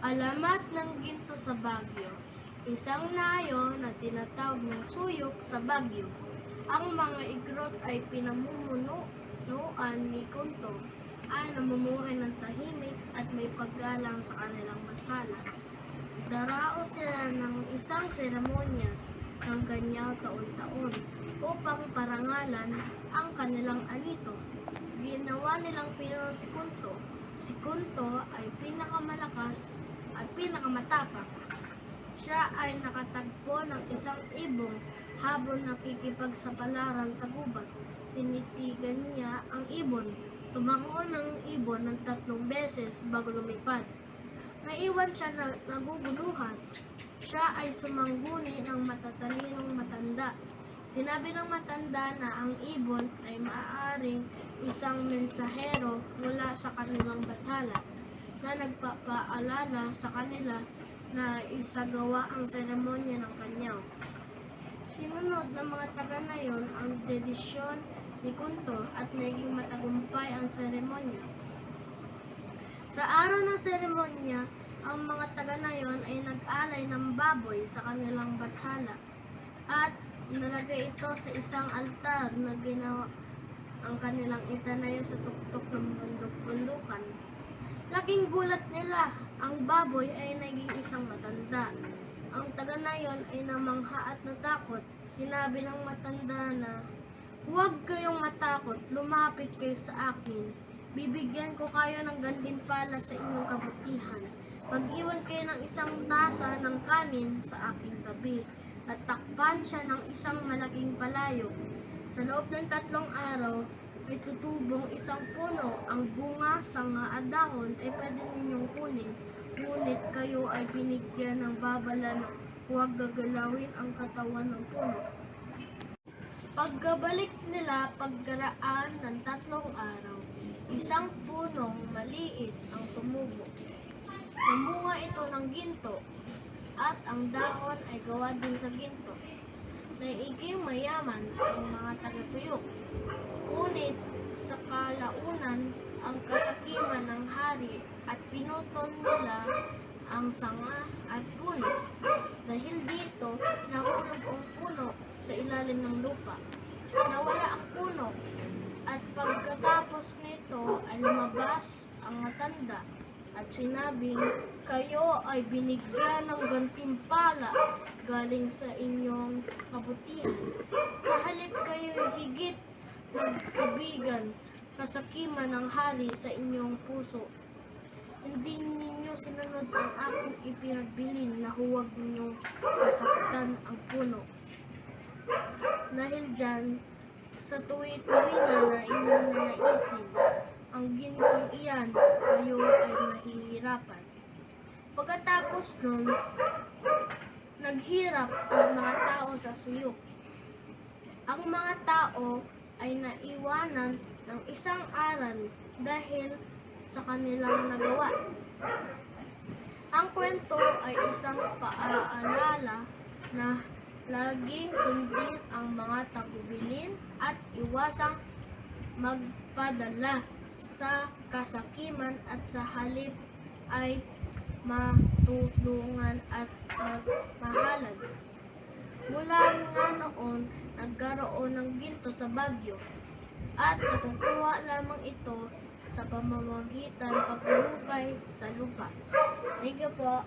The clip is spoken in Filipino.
Alamat ng ginto sa Baguio. Isang nayo na tinatawag ng suyok sa Baguio. Ang mga igrot ay pinamumunuan ni Kunto ay namumuhay ng tahimik at may paggalang sa kanilang mathala. Daraos sila ng isang seremonyas ng ganyaw taon-taon upang parangalan ang kanilang anito. Ginawa nilang pinuno si Kunto. Si Kunto ay pinakamalakas at pinakamatapang. Siya ay nakatagpo ng isang ibong habang nakikipagsapalaran sa gubat. Tinitigan niya ang ibon. Tumango ng ibon ng 3 beses bago lumipad. Naiwan siya na naguguluhan. Siya ay sumangguni ng matatalinong matanda. Sinabi ng matanda na ang ibon ay maaaring isang mensahero mula sa kanilang bathala na nagpapaalala sa kanila na isagawa ang seremonya ng kanyaw. Sinunod ng mga taga-nayon ang dedisyon ni Kunto at naging matagumpay ang seremonya. Sa araw ng seremonya, ang mga taga-nayon ay nag-alay ng baboy sa kanilang bathala at inalagay ito sa isang altar na ginawa ang kanilang itanayo sa tuktok ng bundok-bundukan. Laking gulat nila, ang baboy ay naging isang matanda. Ang taga-nayon ay namangha at natakot. Sinabi ng matanda na, "Huwag kayong matakot, lumapit kayo sa akin. Bibigyan ko kayo ng gantimpala sa inyong kabutihan. Mag-iwan kayo ng isang tasa ng kanin sa aking tabi." At takpan siya ng isang malaking palayok. Sa loob ng 3 araw, ay tutubong isang puno. Ang bunga, sanga at dahon ay pwede ninyong kunin. Ngunit kayo ay binigyan ng babala na huwag gagalawin ang katawan ng puno. Pagkabalik nila pagkaraan ng 3 araw, isang punong maliit ang tumubo. Namunga ito ng ginto at ang dahon ay gawa din sa ginto. Naiging mayaman ang mga taga-suyok. Ngunit sa kalaunan ang kasakiman ng hari at pinutol nila ang sanga at puno. Dahil dito, nahulog ang puno sa ilalim ng lupa. Nawala ang puno at pagkatapos nito ay lumabas ang matanda at sinabing, "Kayo ay binigyan ng gantimpala galing sa inyong kabutihan. Sa halip kayo higit magkaibigan, kasakiman ng hari sa inyong puso. Hindi ninyo sinunod ang aking ipinagbilin na huwag ninyong sasaktan ang puno. Dahil dyan, sa tuwi-tuwi na inyong nanaisin, ang gintong iyan, kayo ay mahihirapan." Pagkatapos nun, naghirap ang mga tao sa suyok. Ang mga tao ay naiwanan ng isang aral dahil sa kanilang nagawa. Ang kwento ay isang paalala na laging sundin ang mga tagubilin at iwasang magpadala sa kasakiman at sa halip ay matulungan at magmahalan. Mula nga noon, nagkaroon ng ginto sa Baguio at nakukuha lamang ito sa pamamagitan ng paghuhukay sa lupa. Thank you po.